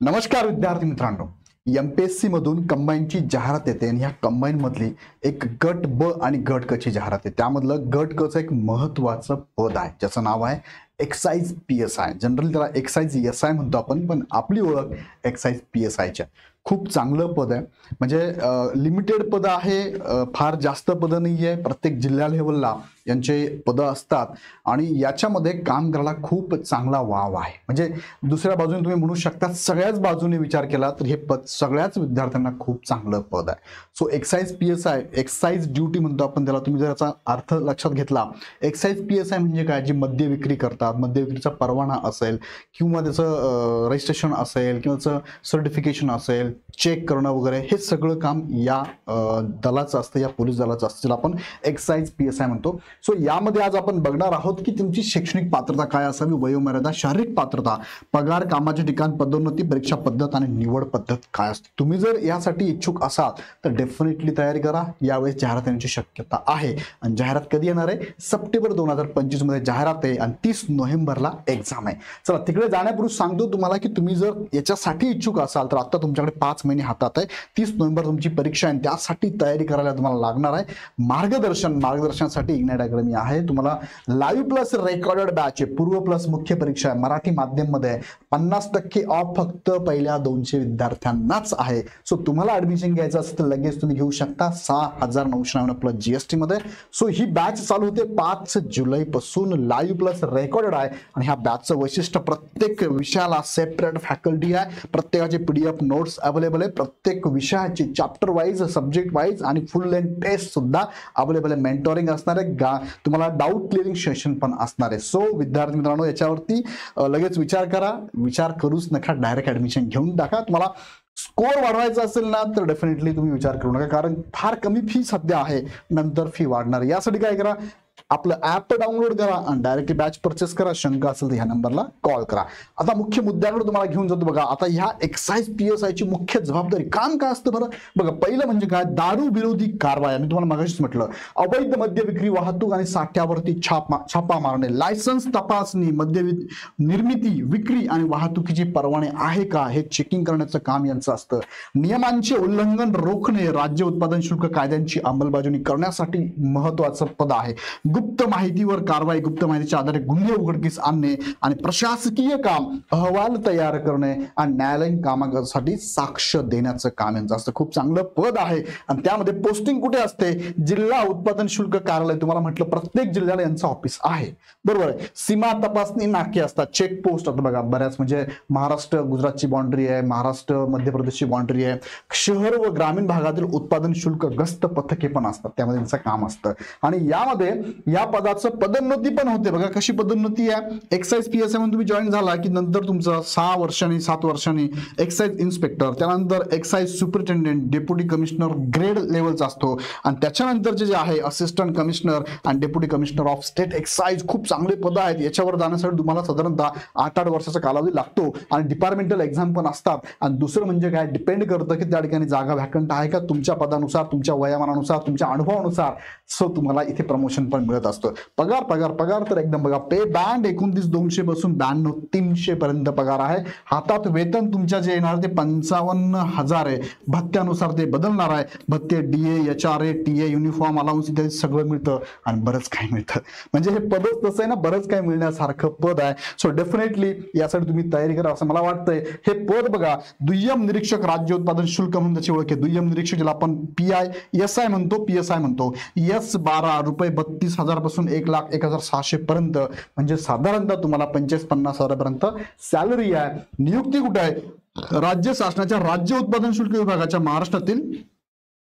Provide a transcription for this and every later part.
नमस्कार विद्यार्थी मित्रांनो, एमपीएससी मधून कंबाईनची जाहिरात येते आणि ह्या कंबाईन मधली एक गट ब आणि गट क ची जाहिरात आहे। त्यामधलं गट क चं एक महत्त्वाचं पद आहे ज्याचं नाव आहे एक्साइज पीएसआय। जनरली त्याला एक्साइज एसआय म्हणतो आपण, पण आपली ओळख एक्साइज पीएसआयच्या। खूप चांगलं पद आहे, म्हणजे लिमिटेड पद आहे, फार जास्त पद नाहीये। प्रत्येक जिल्हा लेवलला यांचे पद असतात आणि याच्यामध्ये काम करायला खूप चांगला वाव आहे। म्हणजे दुसऱ्या बाजूने तुम्ही म्हणू शकता सगळ्याच बाजूने विचार केला तर हे पद सगळ्याच विद्यार्थ्यांना खूप चांगलं पद आहे। So excise PSI, excise duty म्हणतो आपण त्याला। तुम्ही जर याचा अर्थ लक्षात घेतला, एक्साइज पीएसआय म्हणजे काय, जी मद्य विक्री करतात, मद्य विक्रीचा परवाना असेल किंवा त्याचं रजिस्ट्रेशन असेल किंवा त्याचं सर्टिफिकेशन असेल, चेक करणं वगैरे, हे सगळं काम या दलाचं असतं, या पोलीस दलाचं असतं, ज्याला आपण एक्साइज पीएसआय म्हणतो। सो यामध्ये आज आपण बघणार आहोत की तुमची शैक्षणिक पात्रता काय असावी, वयोमर्यादा, शारीरिक पात्रता, पगार, कामाचे ठिकाण, पदोन्नती, परीक्षा पद्धत आणि निवड पद्धत काय असते। तुम्ही जर यासाठी इच्छुक असाल तर डेफिनेटली तयारी करा। यावेळेस जाहिरात येण्याची शक्यता आहे आणि जाहिरात कधी येणार आहे? सप्टेंबर 2025 मध्ये जाहिरात आहे आणि 30 नोव्हेंबरला एक्झाम आहे। चला तिकडे जाण्यापूर्वी सांगतो तुम्हाला की तुम्ही जर याच्यासाठी इच्छुक असाल तर आता तुमच्याकडे 5 महिने हातात आहे। 30 नोव्हेंबर तुमची परीक्षा आहे, त्यासाठी तयारी करायला तुम्हाला लागणार आहे मार्गदर्शनासाठी इग्नाइट अकॅडमी आहे। तुम्हाला लाईव्ह प्लस रेकॉर्डेड बॅच आहे, पूर्व प्लस मुख्य परीक्षा आहे, मराठी माध्यम मध्ये 50% ऑफ फक्त पहिल्या 200 विद्यार्थ्यांनाच आहे। सो तुम्हाला ऍडमिशन घ्यायचं असेल तर लगेच तुम्ही घेऊ शकता 6999 प्लस जीएसटी मध्ये। सो ही बॅच चालू होते 5 जुलै पासून, लाईव्ह प्लस रेकॉर्डेड आहे आणि ह्या बॅचचं वैशिष्ट्य प्रत्येक विषयाला सेपरेट फॅकल्टी आहे, प्रत्येकाचे पीडीएफ नोट्स अवेलेबल आहे, प्रत्येक विषयाची चॅप्टर वाईज, सब्जेक्ट वाईज आणि फुल लेंथ टेस्ट सुद्धा अवेलेबल आहे, मेंटोरिंग असणार आहे, तुम्हाला डाऊट क्लिअरिंग सेशन पण असणार आहे। सो विद्यार्थी मित्रांनो, याच्यावरती लगेच विचार करा, विचार करूच नका, डायरेक्ट ऍडमिशन घेऊन टाका। तुम्हाला स्कोर वाढवायचा असेल ना तर डेफिनेटली तुम्ही विचार करू नका, कारण फार कमी फी सध्या आहे, नंतर फी वाढणार। यासाठी काय करा, आपलं ऍप डाउनलोड करा आणि डायरेक्टली बॅच परचेस करा। शंका असेल तर ह्या नंबरला कॉल करा। आता मुख्य मुद्द्याकडे तुम्हाला घेऊन जातो बघा। आता ह्या एक्साइज पीएसआय ची मुख्य जबाबदारी, काम काय असतं बरं बघा। पहिलं म्हणजे काय, दारू विरोधी कारवाई। मी तुम्हाला मगाशीच म्हटलं, अवैध मद्य विक्री, वाहतूक आणि साठ्यावरती छापा मारणे, लायसन्स तपासणी, मद्य निर्मिती, विक्री आणि वाहतुकीची परवाने आहे का हे चेकिंग करण्याचं काम यांचं असतं। नियमांचे उल्लंघन रोखणे, राज्य उत्पादन शुल्क कायद्यांची अंमलबजावणी करण्यासाठी महत्वाचं पद आहे। गुप्त माहितीवर कारवाई, गुप्त माहितीच्या आधारे गुन्हे उघडकीस आणणे आणि प्रशासकीय काम, अहवाल तयार करणे आणि न्यायालयीन कामासाठी साक्ष देण्याचं काम यांचं असतं। खूप चांगलं पद आहे आणि त्यामध्ये पोस्टिंग कुठे असते? जिल्हा उत्पादन शुल्क कार्यालय। तुम्हाला म्हटलं प्रत्येक जिल्ह्याला यांचं ऑफिस आहे, बरोबर आहे। सीमा तपासणी नाके असतात, चेक पोस्ट आता बघा बऱ्याच, म्हणजे महाराष्ट्र गुजरातची बाउंड्री आहे, महाराष्ट्र मध्य प्रदेशची बाउंड्री आहे, शहर व ग्रामीण भागातील उत्पादन शुल्क गस्त पथके पण असतात, त्यामध्ये त्यांचं काम असतं। आणि यामध्ये या पदाचं पदोन्नती पण होते बघा। कशी पदोन्नती आहे? एक्साइज पीएसआय म्हणून तुम्ही जॉईन झाला की नंतर तुमचं 6 वर्षांनी 7 वर्षांनी एक्साइज इन्स्पेक्टर, त्यानंतर excise superintendent, deputy commissioner grade लेवलचा असतो आणि त्याच्यानंतरचे जे आहे असिस्टंट कमिशनर आणि deputy commissioner of state excise. खूप चांगले पद आहेत, याच्यावर जाण्यासाठी तुम्हाला साधारणतः 8 वर्षाचा कालावधी लागतो आणि डिपार्टमेंटल एक्झाम पण असतात। आणि दुसरं म्हणजे काय, डिपेंड करतं की त्या ठिकाणी जागा व्हॅकंट आहे का, तुमच्या पदानुसार, तुमच्या वयामानानुसार, तुमच्या अनुभवानुसार। सो तुम्हाला इथे प्रमोशन पण मिळत असतं। पगार पगार पगार तर एकदम बघा, पे बँड 29,200 पासून 92,300 पर्यंत पगार आहे। हातात वेतन तुमच्या जे येणार ते 55,000 आहे। भत्त्यानुसार ते बदलणार आहे, भत्ते DA, HRA, TA, uniform allowance इत्यादी सगळं मिळतं आणि बरंच काही मिळतं। म्हणजे हे पदच तसं आहे ना, बरंच काही मिळण्यासारखं पद आहे। सो डेफिनेटली यासाठी तुम्ही तयारी करा असं मला वाटतंय। हे पद बघा, दुय्यम निरीक्षक, राज्य उत्पादन शुल्क म्हणून त्याची ओळख आहे। दुय्यम निरीक्षक ज्याला आपण एसआय म्हणतो, पीएसआय म्हणतो। S12 रुपये 32,000 पासून 1,01,600 पर्यंत, म्हणजे साधारणतः तुम्हाला 45-50,000 पर्यंत सॅलरी आहे। नियुक्ती कुठे आहे? राज्य शासनाच्या राज्य उत्पादन शुल्क विभागाच्या महाराष्ट्रातील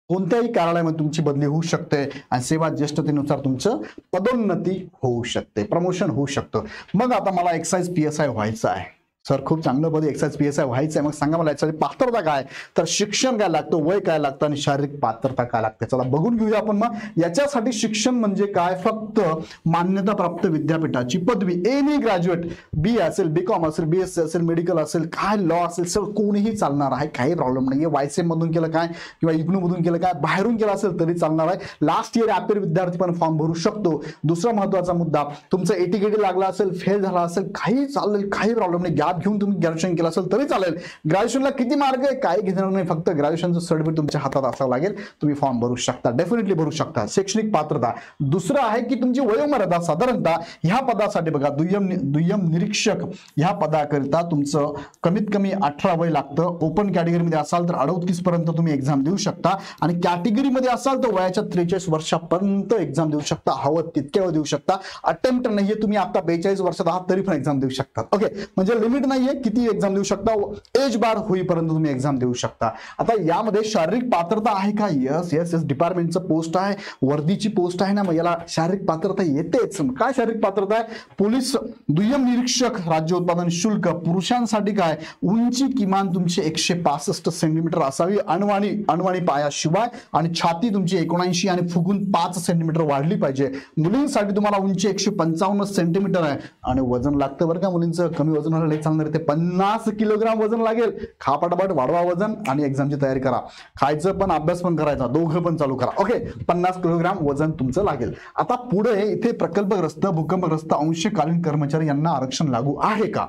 कोणत्याही कार्यालयामध्ये तुमची बदली होऊ शकते आणि सेवा ज्येष्ठतेनुसार तुमचं पदोन्नती होऊ शकते, प्रमोशन होऊ शकतं। मग आता मला एक्साइज पीएसआय व्हायचं आहे सर, खूप चांगलं पद एक्साइज पीएसआय व्हायचं आहे, मग सांगा मला यासाठी पात्रता काय? तर शिक्षण काय लागतं, वय काय लागतं आणि शारीरिक पात्रता काय लागते? चला बघून घेऊया आपण। मग याच्यासाठी शिक्षण म्हणजे काय, फक्त मान्यताप्राप्त विद्यापीठाची पदवी, एनी ग्रॅज्युएट, बी असेल, बीकॉम असेल, बीएससी असेल, मेडिकल असेल, काय लॉ असेल, सर कोणीही चालणार आहे, काही प्रॉब्लेम नाहीये। वायसेम मधून केलं काय किंवा इग्नू मधून केलं काय, बाहेरून केलं असेल तरी चालणार आहे। लास्ट इयर अपेअर विद्यार्थी पण फॉर्म भरू शकतो। दुसरा महत्वाचा मुद्दा, तुमचं एटीकेटी लागला असेल, फेल झाला असेल, काही चालेल, काही प्रॉब्लेम नाही। गॅप घेऊन तुम्ही ग्रॅज्युएशन केलं असेल तरी चालेल. ग्रॅज्युएशनला किती मार्क आहे काय घेणार नाही, फक्त ग्रॅज्युएशनचं सर्टिफिकेट तुमच्या हातात असावं लागेल. तुम्ही फॉर्म भरू शकता, डेफिनेटली भरू शकता. शैक्षणिक पात्रता दुसरं आहे की तुमची वयोमर्यादा साधारणतः ह्या पदासाठी बघा, दुय्यम निरीक्षक ह्या पदाकरिता तुमचं कमीत कमी 18 वय लागतं. ओपन कॅटेगरीमध्ये असाल तर 38 पर्यंत तुम्ही एक्झाम देऊ शकता आणि कॅटेगरीमध्ये असाल तर वयाच्या 43 वर्षापर्यंत एक्झाम देऊ शकता. हवं तितक्या वेळ देऊ शकता. अटेम्प्ट नाहीये, तुम्ही आता 42 वर्षात आहात तरी पण एक्झाम देऊ शकता. ओके, म्हणजे लिमिट नाहीये किती एक्झाम देऊ शकता, एज बार होईपर्यंत तुम्ही एक्झाम देऊ शकता. आता यामध्ये शारीरिक पात्रता आहे का? यस यस यस, डिपार्टमेंटचं पोस्ट आहे, वर्दीची पोस्ट आहे ना, मग याला शारीरिक पात्रता येतेच. काय शारीरिक पात्रता आहे? पोलीस दुय्यम निरीक्षक राज्य उत्पादन शुल्क. पुरुषांसाठी काय? उंची किमान तुमची 165 सेंटीमीटर असावी अणवाणी पायाशिवाय आणि छाती तुमची 79 आणि फुगून 5 सेंटीमीटर वाढली पाहिजे. मुलींसाठी तुम्हाला उंची 155 सेंटीमीटर आहे आणि वजन लागतं बरं का मुलींचं. कमी वजन व्हायला लई चांगलं, ते 50 किलोग्राम वजन लागेल. खा पटापट, वाढवा वजन आणि एक्झामची तयारी करा. खायचं पण अभ्यास पण करायचा, दोघं पण चालू करा. ओके, 50 किलोग्राम वजन तुमचं लागेल. आता पुढे इथे प्रकल्पग्रस्त, भूकंपग्रस्त, अंशकालीन कर्मचारी यांना आरक्षण लागू आहे का?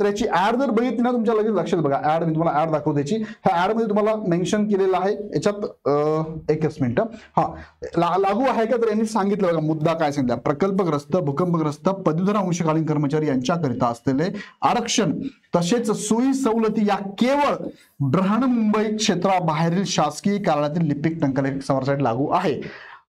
तर याची ऍड जर बघितली ना तुमच्या लगेच लक्षात बघा. ऍड मी तुम्हाला ऍड दाखवतो त्याची. ह्या ऍड मध्ये तुम्हाला मेन्शन केलेलं आहे याच्यात. एकच मिनिट. हा, लागू आहे का? तर यांनी सांगितलं बघा, मुद्दा काय सांगितला. प्रकल्पग्रस्त, भूकंपग्रस्त, पदवीधर अंशकालीन कर्मचारी यांच्याकरिता असलेले आरक्षण तसेच सोयी सवलती या केवळ बृहन्मुंबई क्षेत्राबाहेरील शासकीय कार्यालयातील लिपिक टंकलेखक समाजासाठी लागू आहे.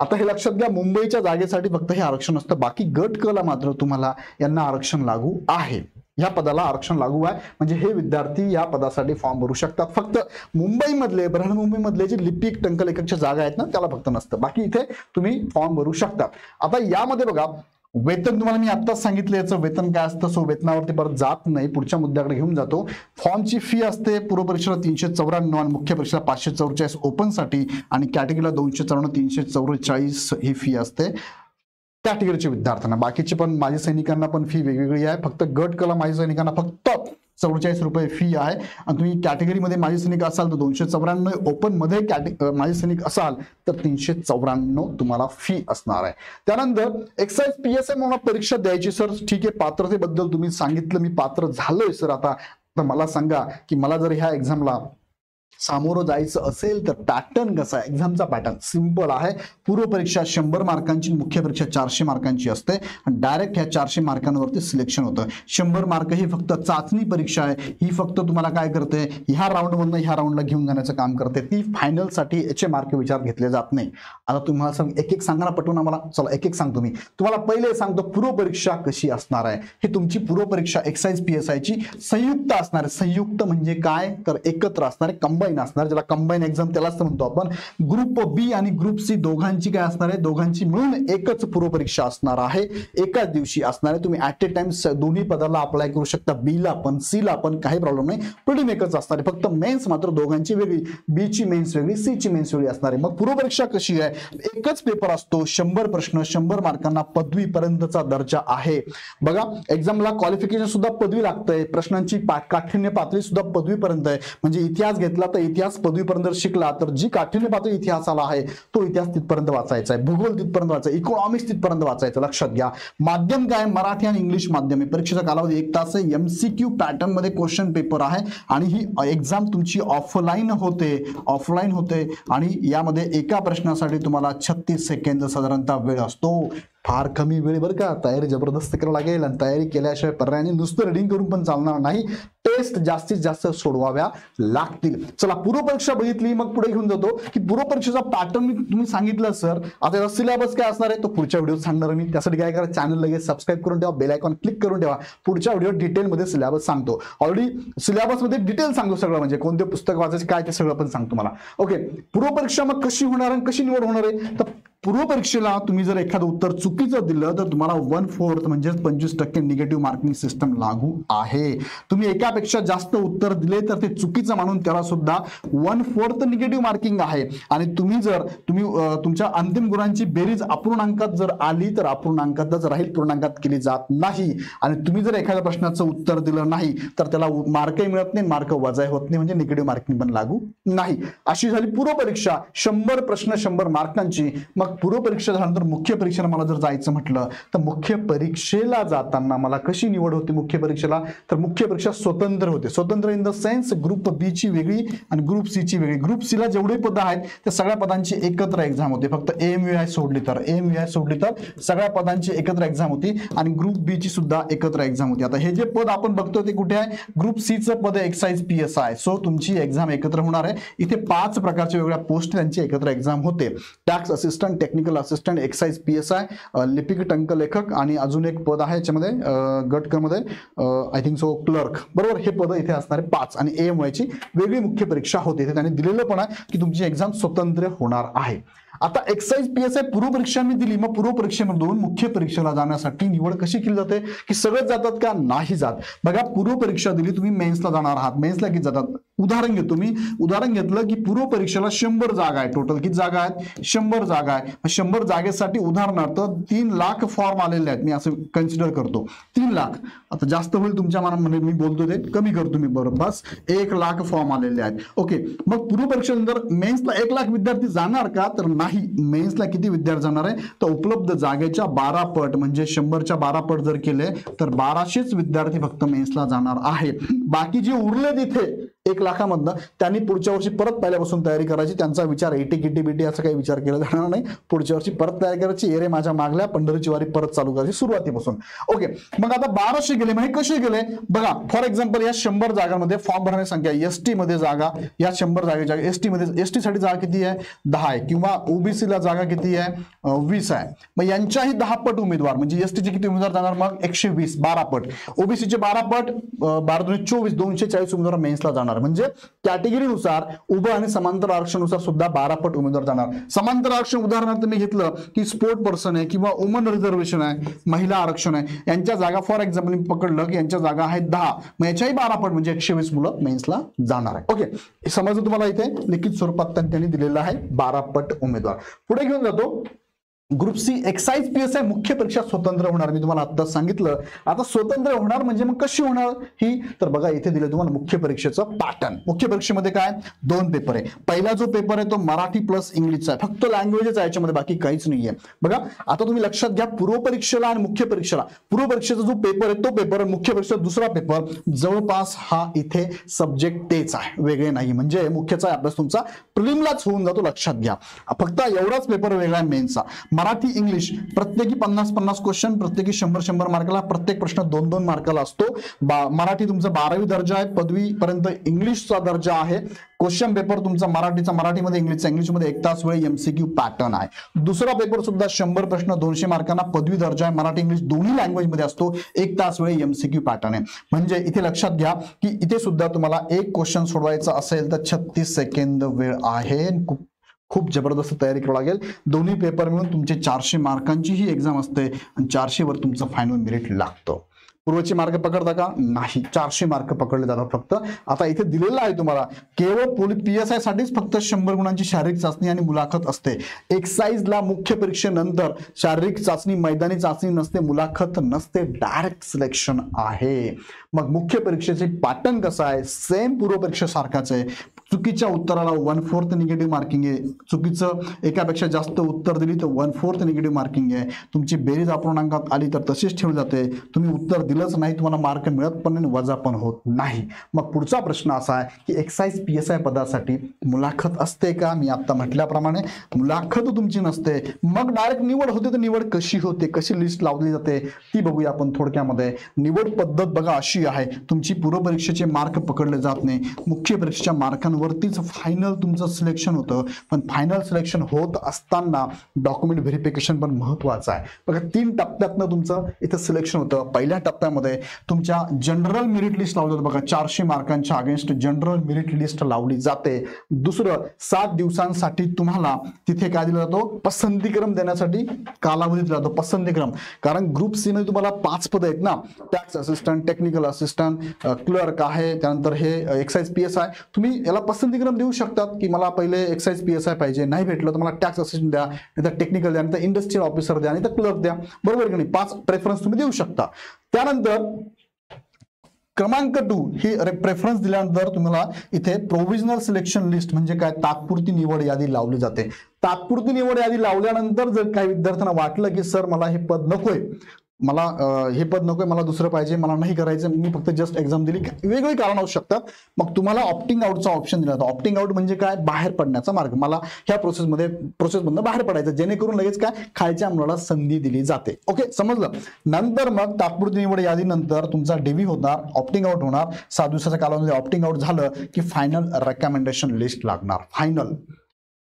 आता हे लक्षात घ्या, मुंबईच्या जागेसाठी फक्त हे आरक्षण असतं, बाकी गट क ला मात्र तुम्हाला यांना आरक्षण लागू आहे. या पदाला आरक्षण लागू आहे, म्हणजे हे विद्यार्थी या पदासाठी फॉर्म भरू शकतात. फक्त मुंबईमधले, बृहन्मुंबईमधले जे लिपिक टंकलेखकच्या जागा आहेत ना त्याला फक्त नसतं, बाकी इथे तुम्ही फॉर्म भरू शकता. आता यामध्ये बघा, वेतन तुम्हाला मी आत्ताच सांगितलं याचं वेतन काय असतं, सो वेतनावरती परत जात नाही, पुढच्या मुद्द्याकडे घेऊन जातो. फॉर्मची फी असते पूर्व परीक्षेला 394 आणि मुख्य परीक्षेला 544 ओपन साठी आणि कॅटेगरीला 294 344 ही फी असते कॅटेगरीच्या विद्यार्थ्यांना. बाकीचे पण माजी सैनिकांना पण फी वेगवेगळी आहे. फक्त गट कला माजी सैनिकांना फक्त 44 रुपये फी आहे आणि तुम्ही कॅटेगरीमध्ये माजी सैनिक असाल तर 294, ओपन मध्ये माजी सैनिक असाल तर 394 तुम्हाला फी असणार आहे. त्यानंतर एक्साइज PSI म्हणून परीक्षा द्यायची. सर ठीक आहे, पात्रतेबद्दल तुम्ही सांगितलं, मी पात्र झालोय सर. आता मला सांगा की मला जर ह्या एक्झामला सामोरं जायचं असेल तर पॅटर्न कसा आहे? एक्झामचा पॅटर्न सिंपल आहे. पूर्व परीक्षा 100 मार्कांची, मुख्य परीक्षा 400 मार्कांची असते आणि डायरेक्ट ह्या 400 मार्कांवरती सिलेक्शन होतं. 100 मार्क ही फक्त चाचणी परीक्षा आहे. ही फक्त तुम्हाला काय करते, ह्या राऊंडमधनं ह्या राऊंडला घेऊन जाण्याचं काम करते. ती फायनलसाठी याचे मार्क विचार घेतले जात नाही. आता तुम्हाला सांग, एक एक सांगा ना पटवून आम्हाला. चला एक एक सांगतो मी तुम्हाला. पहिले सांगतो पूर्व परीक्षा कशी असणार आहे. हे तुमची पूर्व परीक्षा एक्साइज PSI ची संयुक्त असणार आहे. संयुक्त म्हणजे काय, तर एकत्र असणार आहे, कंबाईन असणार, ज्याला कंबाईन एक्झाम त्यालाच म्हणतो आपण. ग्रुप B आणि ग्रुप C दोघांची काय असणार आहे, दोघांची मिळून एकच पूर्व परीक्षा असणार आहे, एकाच दिवशी असणार आहे. तुम्ही ऍट ए टाइम दोन्ही पदाला अप्लाय करू शकता, B ला पण C ला पण, काही प्रॉब्लेम नाही. प्रिलिम एकच असणार आहे, फक्त मेन्स मात्र दोघांची वेगळी, B ची मेन्स वेगळी, C ची मेन्स वेगळी असणार आहे. मग पूर्व परीक्षा कशी आहे, एकच पेपर असतो, 100 प्रश्न, 100 मार्कांना, पदवीपर्यंतचा दर्जा आहे. बघा एक्झामला क्वालिफिकेशन सुद्धा पदवी लागतंय, प्रश्नांची काठिण्य पातळी सुद्धा पदवीपर्यंत आहे. म्हणजे इतिहास घेतला तर इतिहास पदवीपर्यंत शिकला तर जी काठिण्य पातळी इतिहासाला आहे तो इतिहास तिथपर्यंत वाचायचा आहे, भूगोल तिथपर्यंत वाचायचं, इकॉनॉमिक्स तिथपर्यंत वाचायचं. लक्षात घ्या. माध्यम काय, मराठी आणि इंग्लिश माध्यम आहे. परीक्षेचा कालावधी 1 तास आहे. MCQ पॅटर्न मध्ये क्वेश्चन पेपर आहे आणि ही एक्झाम तुमची ऑफलाईन होते आणि यामध्ये एका प्रश्नासाठी तुम्हाला 36 सेकंद साधारणतः वेळ असतो. फार कमी वेळ बरं का. तयारी जबरदस्त करावी लागेल आणि तयारी केल्याशिवाय पर्यायाने नुसतं रिडिंग करून पण चालणार नाही. टेस्ट जास्तीत जास्त सोडवाव्या लागतील. चला पूर्व परीक्षा बघितली, मग पुढे घेऊन जातो की पूर्व परीक्षेचा पॅटर्न तुम्ही सांगितलं सर. आता याचा सिलेबस काय असणार आहे तो पुढच्या व्हिडिओत सांगणार मी. त्यासाठी काय करा, चॅनल लगेच सबस्क्राईब करून ठेवा, बेल आयकॉन क्लिक करून ठेवा. पुढच्या व्हिडिओ डिटेलमध्ये सिलेबस सांगतो. ऑलरेडी सिलेबसमध्ये डिटेल सांगतो सगळं, म्हणजे कोणते पुस्तक वाचायचे काय ते सगळं पण सांगतो मला. ओके, पूर्व परीक्षा मग कशी होणार आणि कशी निवड होणार आहे, तर पूर्व परीक्षेला तुम्ही जर एखादं उत्तर चुकीचं दिलं तर तुम्हाला 1/4 म्हणजे 25% निगेटिव्ह मार्किंग सिस्टम लागू आहे. तुम्ही एकापेक्षा जास्त उत्तर दिले तर ते चुकीचं मानून त्याला सुद्धा 1/4 निगेटिव्ह मार्किंग आहे. आणि तुम्ही तुमच्या अंतिम गुणांची बेरीज अपूर्णांकात जर आली तर अपूर्णांकातच राहील, पूर्णांकात केली जात नाही. आणि तुम्ही जर एखाद्या प्रश्नाचं उत्तर दिलं नाही तर त्याला मार्कही मिळत नाही, मार्क वजाही होत नाही, म्हणजे निगेटिव्ह मार्किंग पण लागू नाही. अशी झाली पूर्व परीक्षा 100 प्रश्न 100 मार्कांची. मग मग पूर्व परीक्षा झाल्यानंतर मुख्य परीक्षेला मला जर जायचं म्हटलं तर मुख्य परीक्षेला जाताना मला कशी निवड होती मुख्य परीक्षेला, तर मुख्य परीक्षा स्वतंत्र होते. स्वतंत्र इन द सेन्स ग्रुप बी ची वेगळी आणि ग्रुप सी ची वेगळी. ग्रुप सी ला जेवढे पद आहेत त्या सगळ्या पदांची एकत्र एक्झाम होते. फक्त AMVI सोडली तर सगळ्या पदांची एकत्र एक्झाम होती आणि ग्रुप बी ची सुद्धा एकत्र एक्झाम होती. आता हे जे पद आपण बघतो ते कुठे आहे, ग्रुप सी चं पद एक्साइज PSI. सो तुमची एक्झाम एकत्र होणार आहे. इथे 5 प्रकारच्या वेगळ्या पोस्ट त्यांची एकत्र एक्झाम होते. Tax assistant, technical assistant, excise PSI, लिपिक टंकलेखक आणि अजून एक पद आहे याच्यामध्ये गट क मध्ये आय थिंक सो क्लर्क, बरोबर. हे पद इथे असणारे 5 आणि AMVI ची वेगळी मुख्य परीक्षा होते. इथे त्यांनी दिलेलं पण आहे की तुमची एक्झाम स्वतंत्र होणार आहे. आता एक्साइज PSI पूर्व परीक्षा मी दिली, मग पूर्व परीक्षेमधून मुख्य परीक्षेला जाण्यासाठी निवड कशी केली जाते की सगळेच जातात का, नाही जात. बघा पूर्व परीक्षा दिली, तुम्ही मेन्सला जाणार आहात, मेन्सला किती जातात, उदाहरण घेतो मी. उदाहरण घेतलं की पूर्व परीक्षेला 100 जागा आहे. टोटल किती जागा आहेत, 100 जागा आहे. 100 जागेसाठी उदाहरणार्थ 3 लाख फॉर्म आलेले आहेत, मी असं कन्सिडर करतो 3 लाख. आता जास्त होईल तुमच्या मनामध्ये, मी बोलतो ते कमी करतो मी, बरोबर. बस 1 लाख फॉर्म आलेले आहेत. ओके, मग पूर्व परीक्षेनंतर मेन्सला 1 लाख विद्यार्थी जाणार का, तर नाही. मेन्सला किती विद्यार्थी जाणार आहे, तर उपलब्ध जागेच्या 12 पट, म्हणजे 100च्या 12 पट जर केले तर 1200च विद्यार्थी फक्त मेन्सला जाणार आहे. बाकी जे उरले तिथे 1 लाखामधनं त्यांनी पुढच्या वर्षी परत पहिल्यापासून तयारी करायची. त्यांचा विचार एटी किटी बीटी असा काही विचार केला जाणार नाही. पुढच्या वर्षी परत तयारी करायची, एरे माझ्या मागल्या पंढरीची वारी परत चालू करायची सुरुवातीपासून. ओके, मग आता 1200 गेले, म्हणजे कसे गेले बघा. फॉर एक्झाम्पल या 100 जागांमध्ये फॉर्म भरण्याची संख्या, एसटी मध्ये जागा, या 100 जागेच्या एसटी मध्ये, एसटी साठी जागा किती आहे, 10 आहे. किंवा ओबीसी ला जागा किती आहे, 20 आहे. मग यांच्याही 10 पट उमेदवार, म्हणजे एसटी चे किती उमेदवार जाणार, मग 120, 12 पट. ओबीसीचे 12 पट, 12×24, 240 उमेदवार मेन्सला जाणार. म्हणजे कॅटेगरीनुसार उभं आणि समांतर आरक्षणानुसार सुद्धा 12 पट उमेदवार जाणार. समांतर आरक्षण उदाहरणार्थ मी घेतलं की स्पोर्ट पर्सन आहे किंवा वुमन रिझर्वेशन आहे, महिला आरक्षण आहे, यांच्या जागा फॉर एक्झाम्पल मी पकडलं की यांच्या जागा आहेत 10, मग याच्याही 12 पट म्हणजे 120 मुलं मेन्सला जाणार आहे. ओके, समजलं तुम्हाला. इथे लिखित स्वरूपात त्यांनी दिलेलं आहे 12 पट उमेदवार. पुढे घेऊन जातो. ग्रुप सी एक्साइज PSI मुख्य परीक्षा स्वतंत्र होणार, मी तुम्हाला आता सांगितलं. आता स्वतंत्र होणार म्हणजे मग कशी होणार ही, तर बघा इथे दिलं तुम्हाला मुख्य परीक्षेचं पॅटर्न. मुख्य परीक्षेमध्ये काय 2 पेपर आहे. पहिला जो पेपर आहे तो मराठी प्लस इंग्लिशचा आहे, फक्त लँग्वेजच आहे याच्यामध्ये, बाकी काहीच नाहीये. बघा आता तुम्ही लक्षात घ्या, पूर्व परीक्षेला आणि मुख्य परीक्षेला, पूर्व परीक्षेचा जो पेपर आहे तो पेपर, मुख्य परीक्षेचा दुसरा पेपर, जवळपास हा इथे सब्जेक्ट तेच आहे, वेगळे नाही. म्हणजे मुख्यचा अभ्यास तुमचा प्रिलिमलाच होऊन जातो, लक्षात घ्या. फक्त एवढाच पेपर वेगळा आहे मेन्सचा. मराठी इंग्लिश प्रत्येकी 50-50 क्वेश्चन, प्रत्येकी 100-100 मार्काला, प्रत्येक प्रश्न 2-2 मार्काला असतो. मराठी तुमचा 12वी दर्जा आहे, पदवी पर्यंत इंग्लिशचा दर्जा आहे. क्वेश्चन पेपर तुमचा मराठीचा मराठीमध्ये, इंग्लिशचा इंग्लिशमध्ये 1 तास वेळ, MCQ पॅटर्न आहे. दुसरा पेपर सुद्धा 100 प्रश्न 200 मार्कांना, पदवी दर्जा आहे, मराठी इंग्लिश दोन्ही लँग्वेज मध्ये असतो, 1 तास वेळ, MCQ पॅटर्न आहे. म्हणजे इथे लक्षात घ्या की इथे सुद्धा तुम्हाला एक क्वेश्चन सोडवायचा असेल तर 36 सेकंद वेळ आहे. खूप जबरदस्त तयारी करावी लागेल. दोन्ही पेपर मिळून तुमचे 400 मार्कांची ही एक्झाम असते आणि 400 वर तुमचं फायनल मेरिट लागतं. पूर्वचे मार्क पकडता का, नाही, 400 मार्क पकडले जातात फक्त. आता इथे दिलेलं आहे तुम्हाला केवळ PSI साठीच फक्त 100 गुणांची शारीरिक चाचणी आणि मुलाखत असते. एक्साइजला मुख्य परीक्षेनंतर शारीरिक चाचणी, मैदानी चाचणी नसते, मुलाखत नसते, डायरेक्ट सिलेक्शन आहे. मग मुख्य परीक्षेचे पॅटर्न कसं आहे, सेम पूर्व परीक्षेसारखाच आहे. चुकीच्या उत्तराला 1/4 निगेटिव्ह मार्किंग आहे. चुकीचं एकापेक्षा जास्त उत्तर दिली तर 1/4 निगेटिव्ह मार्किंग आहे. तुमची बेरीज अपूर्णांकात आली तर तशीच ठेवली जाते. तुम्ही उत्तर दिलंच नाही, तुम्हाला मार्क मिळत पण नाही, वजा पण होत नाही. मग पुढचा प्रश्न असा आहे की एक्साइज PSI पदासाठी मुलाखत असते का, मी आता म्हटल्याप्रमाणे मुलाखत तुमची नसते. मग डायरेक्ट निवड होते. तर निवड कशी होते, कशी लिस्ट लावली जाते ती बघूया आपण थोडक्यामध्ये. निवड पद्धत बघा अशी आहे, तुमची पूर्व परीक्षेचे मार्क पकडले जात नाही, मुख्य परीक्षेच्या मार्कांवरतीच फायनल तुमचं सिलेक्शन होतं. पण फायनल सिलेक्शन होत असताना डॉक्युमेंट व्हेरिफिकेशन पण महत्वाचं आहे. बघा 3 टप्प्यातनं तुमचं इथं सिलेक्शन होतं. पहिल्या टप्प्यामध्ये तुमच्या जनरल मेरिट लिस्ट लावली जाते. बघा 400 मार्कांच्या अगेन्स्ट जनरल मेरिट लिस्ट लावली जाते. दुसरं 7 दिवसांसाठी तुम्हाला तिथे काय दिला जातो, पसंतीक्रम देण्यासाठी कालावधी दिला जातो, पसंतीक्रम. कारण ग्रुप सी मध्ये तुम्हाला 5 पद आहेत ना, tax assistant, technical assistant, clerk आहे, त्यानंतर हे एक्साइज PSI. तुम्ही याला पसंतीक्रम देऊ शकतात की मला पहिले एक्साइज PSI पाहिजे, नाही भेटलं तर मला टॅक्स असिस्टंट द्या, नाहीतर टेक्निकल द्या, नाहीतर इंडस्ट्रियल ऑफिसर द्या, नाहीतर क्लर्क द्या, बरोबर की नाही. 5 प्रेफरन्स तुम्ही देऊ शकता. त्यानंतर क्रमांक 2 ही प्रेफरन्स दिल्यानंतर तुम्हाला इथे प्रोव्हिजनल सिलेक्शन लिस्ट म्हणजे काय, तात्पुरती निवड यादी लावली जाते. तात्पुरती निवड यादी लावल्यानंतर जर काही विद्यार्थ्यांना वाटलं की सर मला हे पद नकोय, मला हे पद नकोय, मला दुसरं पाहिजे, मला नाही करायचं, मी फक्त जस्ट एक्झाम दिली, वेगवेगळी कारण असू शकतात, मग तुम्हाला ऑप्टिंग आउटचा ऑप्शन दिला जातो. ऑप्टिंग आउट म्हणजे काय, बाहेर पडण्याचा मार्ग, मला ह्या प्रोसेसमधून बाहेर पडायचं, जेणेकरून लगेच काय खालच्या मुलाला संधी दिली जाते. ओके, समजलं. नंतर मग तात्पुरती निवड यादीनंतर तुमचा डीव्ही होणार, ऑप्टिंग आउट होणार. 7 दिवसाच्या कालावधीमध्ये ऑप्टिंग आउट झालं की फायनल रेकमेंडेशन लिस्ट लागणार. फायनल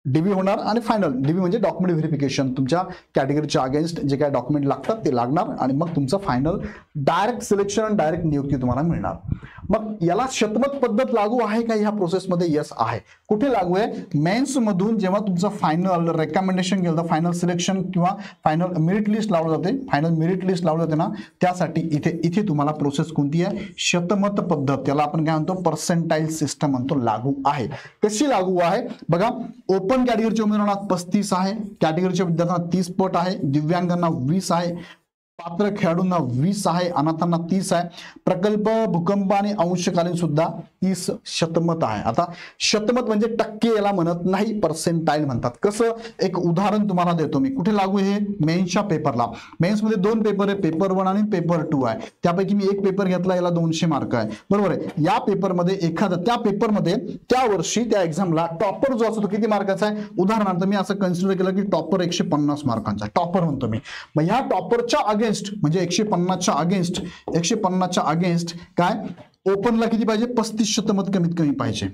डीबी होणार आणि फायनल डीबी म्हणजे डॉक्युमेंट व्हेरिफिकेशन, तुमच्या कॅटेगरीच्या अगेन्स्ट जे काय डॉक्युमेंट लागतात ते लागणार आणि मग तुमचं फायनल डायरेक्ट सिलेक्शन आणि डायरेक्ट नियुक्ती तुम्हाला मिळणार. मग याला शतमत पद्धत लागू आहे का ह्या प्रोसेसमध्ये? यस आहे. कुठे लागू आहे? मेन्स मधून जेव्हा तुमचं फायनल रेकमेंडेशन केलं तर फायनल सिलेक्शन किंवा फायनल मेरिट लिस्ट लावलं जाते, फायनल मेरिट लिस्ट लावलं जाते ना, त्यासाठी इथे तुम्हाला प्रोसेस कोणती आहे? शतमत पद्धत, त्याला आपण काय म्हणतो? पर्सेंटाईल सिस्टम म्हणतो, लागू आहे. कशी लागू आहे बघा. ओपन कॅटेगरीच्या उमेदवारांना 35 आहे, कॅटेगरीच्या विद्यार्थ्यांना 30 पट आहे, दिव्यांगांना 20 आहे, पात्र खेळाडूंना 20 आहे, अनाथांना 30 आहे, प्रकल्प, भूकंप आणि अंशकालीन सुद्धा 30 शतमत आहे. आता शतमत म्हणजे टक्के याला म्हणत नाही, पर्सेंटाईल म्हणतात. कसं? एक उदाहरण तुम्हाला देतो मी. कुठे लागू हे? मेन्सच्या पेपरला. मेन्समध्ये 2 पेपर आहे, पेपर 1 आणि पेपर 2 आहे. त्यापैकी मी एक पेपर घेतला, याला 200 मार्क आहे, बरोबर आहे. या पेपरमध्ये त्या पेपरमध्ये त्या वर्षी त्या एक्झामला टॉपर जो असतो तो किती मार्काचा आहे? उदाहरणार्थ मी असं कन्सिडर केलं की टॉपर 150 मार्कांचा टॉपर म्हणतो मी. मग ह्या टॉपरच्या अगेन्स्ट म्हणजे 150च्या अगेन्स्ट काय? ओपनला किती पाहिजे? 35 शतमत कमीत कमी पाहिजे.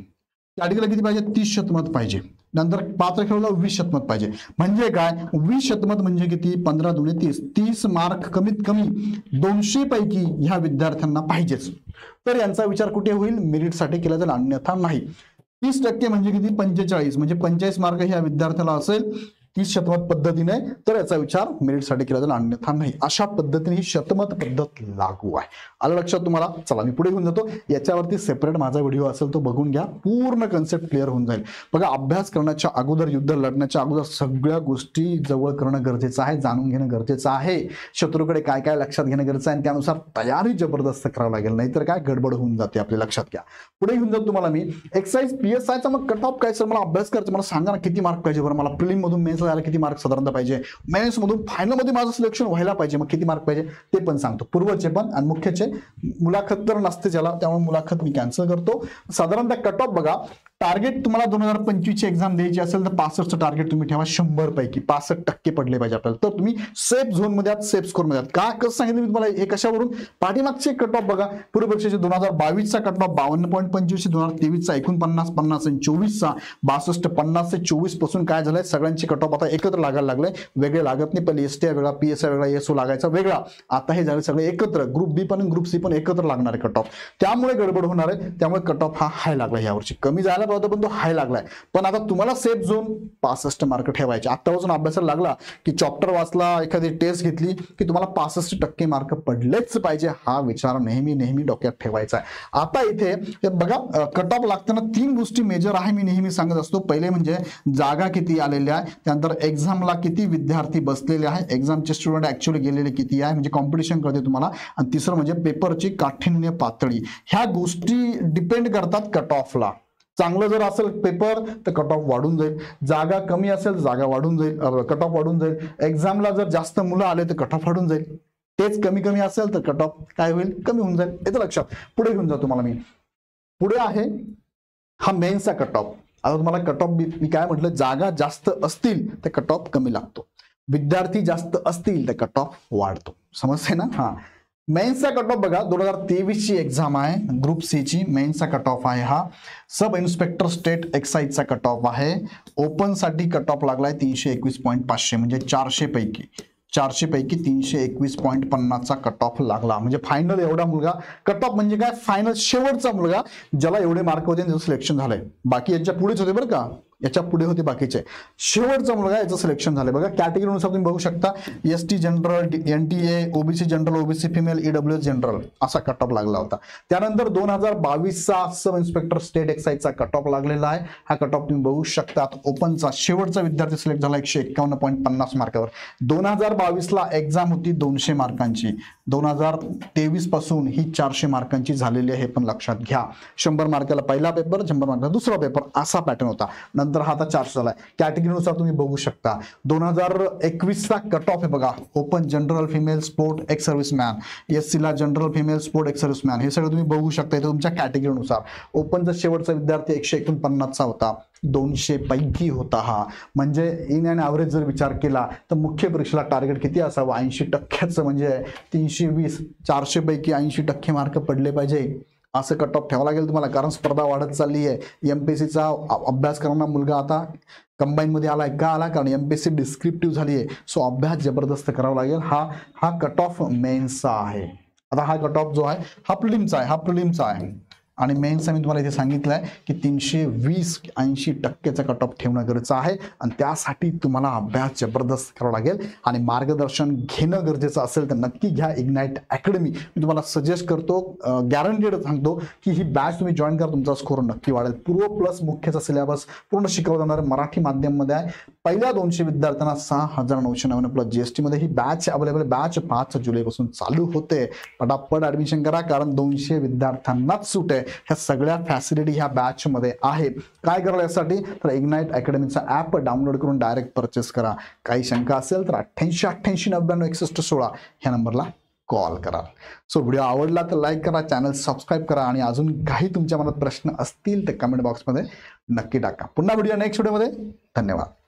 कॅटेगरीला किती पाहिजे? 30 शतमत पाहिजे. नंतर पात्र खेळाडूला 20 शतमत पाहिजे. म्हणजे काय? 20 शतमत म्हणजे किती? 15 दुणे 30. 30 मार्क कमीत कमी 200 पैकी ह्या विद्यार्थ्यांना पाहिजेच. तर यांचा विचार कुठे होईल? मेरिटसाठी केला जाईल, अन्यथा नाही. 30% म्हणजे किती? 45. म्हणजे 45 मार्क ह्या विद्यार्थ्याला असेल 30 शतमत पद्धतीने, तर याचा विचार मेरिटसाठी केला जाईल, अन्यथा नाही. अशा पद्धतीने ही शतमत पद्धत लागू आहे. आलं लक्षात तुम्हाला? चला मी पुढे घेऊन जातो. याच्यावरती सेपरेट माझा व्हिडिओ असेल तो बघून घ्या, पूर्ण कन्सेप्ट क्लिअर होऊन जाईल. बघा, अभ्यास करण्याच्या अगोदर, युद्ध लढण्याच्या अगोदर सगळ्या गोष्टी जवळ करणं गरजेचं आहे, जाणून घेणं गरजेचं आहे. शत्रूकडे काय काय लक्षात घेणं गरजेचं आहे आणि त्यानुसार तयारी जबरदस्त करावं लागेल, नाहीतर काय गडबड होऊन जाते आपल्या. लक्षात घ्या. पुढे घेऊन जातो तुम्हाला मी. एक्साइज PSIचा मग कट ऑफ काय? सर मला अभ्यास करायचा, मला सांगा ना किती मार्क पाहिजे बरं. मला प्रिलिम मधून मेन्स यायला किती मार्क साधारणतः पाहिजे, मेन्स मधून फायनल मध्ये माझं सिलेक्शन व्हायला पाहिजे, मग किती मार्क पाहिजे ते पण सांगतो. पूर्वचे पण आणि मुख्यचे. मुलाखत तर नसते ज्याला, त्यामुळे मुलाखत मी कॅन्सल करतो. साधारणतः कट ऑफ बघा. टार्गेट तुम्हाला 2025 ची एक्झाम द्यायची असेल तर 65चं टार्गेट तुम्ही ठेवा. 100 पैकी 65% पडले पाहिजे आपल्याला, तर तुम्ही सेफ झोन मध्ये आहात, सेफ स्कोर मध्ये आहात. का कसं सांगितलं मी तुम्हाला? हे कशावरून? पाठीमागचे कट ऑफ बघा. पूर्व परीक्षेचे 2022चा कट ऑफ 52.25, 2023चा 49, 50 आणि 24चा 62, 50 ते 24 पासून काय झालंय? सगळ्यांचे कट ऑफ आता एकत्र लागायला लागले, वेगळे लागत नाही. पहिले STI वेगळा, PSI वेगळा, ESO लागायचा वेगळा, आता हे झाले सगळे एकत्र. ग्रुप बी पण ग्रुप सी पण एकत्र लागणार आहे कट ऑफ, त्यामुळे गडबड होणार आहे. त्यामुळे कट ऑफ हा हाय लागला यावर्षी. कमी जायला पाहिजे पण तो हाय लागलाय. पण आता तुम्हाला सेफ झोन 65 मार्क ठेवायचे. आतापासून अभ्यासाला लागला की चॅप्टर वाचला, एखादी टेस्ट घेतली की तुम्हाला 65% मार्क पडलेच पाहिजे, हा विचार नेहमी डोक्यात ठेवायचा आहे. आता इथे बघा, कट ऑफ लागताना 3 गोष्टी मेजर आहे, मी नेहमी सांगत असतो. पहिले म्हणजे जागा किती आलेल्या आहे, त्यानंतर एक्झामला किती विद्यार्थी बसलेले आहे, एक्झामचे स्टुडंट ऍक्च्युअली गेलेले किती आहे, म्हणजे कॉम्पिटिशन कळते तुम्हाला. आणि तिसरं म्हणजे पेपरची काठिण्य पातळी. ह्या गोष्टी डिपेंड करतात कट ऑफला. चांगलं जर असेल पेपर तर कट ऑफ वाढून जाईल, जागा कमी असेल जागा वाढून जाईल, कट ऑफ वाढून जाईल. एक्झामला जर जास्त मुलं आले तर कट ऑफ वाढून जाईल. तेच कमी असेल तर कट ऑफ काय होईल? कमी होऊन जाईल. येतं लक्षात. पुढे घेऊन जातो तुम्हाला मी. पुढे आहे हा मेन्सचा कट ऑफ. आता तुम्हाला कट ऑफ मी काय म्हटलं? जागा जास्त असतील तर कट ऑफ कमी लागतो, विद्यार्थी जास्त असतील तर कट ऑफ वाढतो. समजते ना? हा. मेन्सचा कट ऑफ बघा, 2023 ची एक्झाम आहे, ग्रुप सी ची. मेन्सचा कट ऑफ आहे हा. सब इन्स्पेक्टर स्टेट एक्साइजचा कट ऑफ आहे. ओपन साठी कट ऑफ लागलाय 321.500, म्हणजे 400 पैकी 321.50चा कट ऑफ लागला. म्हणजे फायनल एवढा मुलगा कट ऑफ म्हणजे काय? फायनल शेवटचा मुलगा ज्याला एवढे मार्क होते त्याचं सिलेक्शन झालंय. बाकी यांच्या पुढेच होते बरं का, याच्या पुढे होते बाकीचे. शेवटचा मुलगा याचं सिलेक्शन झालंय. बघा, कॅटेगरीनुसार तुम्ही बघू शकता. ST general, NTA, OBC general, OBC female, EWS general असा कट ऑफ लागला होता. त्यानंतर 2022चा सब इन्स्पेक्टर स्टेट एक्साइजचा कट ऑफ लागलेला आहे. हा कट ऑफ तुम्ही बघू शकता. ओपनचा शेवटचा विद्यार्थी सिलेक्ट झाला 151.50 मार्कावर. 2022ला एक्झाम होती 200 मार्कांची. 2023 पासून ही 400 मार्कांची झालेली आहे, हे पण लक्षात घ्या. 100 मार्काला पहिला पेपर, 100 मार्काला दुसरा पेपर, असा पॅटर्न होता. नंतर नंतर हा आता 400 झालाय. कॅटेगरीनुसार तुम्ही बघू शकता. 2021चा कट ऑफ आहे बघा. Open general female sport ex serviceman, SC ला general female sport ex serviceman, हे सगळं तुम्ही बघू शकता इथे तुमच्या कॅटेगरीनुसार. ओपनचा शेवटचा विद्यार्थी 149चा होता, 200 पैकी होता हा. म्हणजे इन अँड ॲव्हरेज जर विचार केला तर मुख्य परीक्षेला टार्गेट किती असावं? 80% म्हणजे 320, 400 पैकी 80% मार्क पडले पाहिजे असं कट ऑफ ठेवावं लागेल तुम्हाला, कारण स्पर्धा वाढत चालली आहे. MPSCचा अभ्यास करणारा मुलगा आता कंबाईन मध्ये आलाय का? आला कारण MPSC डिस्क्रिप्टिव्ह झाली आहे. सो अभ्यास जबरदस्त करावा लागेल. हा कट ऑफ मेन्सचा आहे. आता हा कट ऑफ जो आहे हा प्रिलिमचा आहे आणि मेन्सचा मी तुम्हाला इथे सांगितलंय की 320-80%चा कट ऑफ ठेवणं गरजेचं आहे आणि त्यासाठी तुम्हाला अभ्यास जबरदस्त करावा लागेल आणि मार्गदर्शन घेणं गरजेचं असेल तर नक्की घ्या इग्नाइट अकॅडमी. मी तुम्हाला सजेस्ट करतो, गॅरंटेड सांगतो की ही बॅच तुम्ही जॉईन करा, तुमचा स्कोर नक्की वाढेल. पूर्व प्लस मुख्यचा सिलेबस पूर्ण शिकवलं जाणार मराठी माध्यममध्ये आहे. पहिल्या 200 विद्यार्थ्यांना 6,999 प्लस GST मध्ये ही बॅच अवेलेबल. बॅच 5 जुलैपासून चालू होते. पटापट ऍडमिशन करा कारण 200 विद्यार्थ्यांनाच सूट आहे. ह्या सगळ्या फॅसिलिटी ह्या बॅच मध्ये आहे. काय करायला यासाठी तर इग्नाइट अकॅडमीचा ऍप डाउनलोड करून डायरेक्ट परचेस करा. काही शंका असेल तर 88-88-99-6116 ह्या नंबरला कॉल करा. सो व्हिडिओ आवडला तर लाईक करा, चॅनल सबस्क्राईब करा आणि अजून काही तुमच्या मनात प्रश्न असतील तर कमेंट बॉक्समध्ये नक्की टाका. पुन्हा व्हिडिओ नेक्स्ट व्हिडिओमध्ये. धन्यवाद.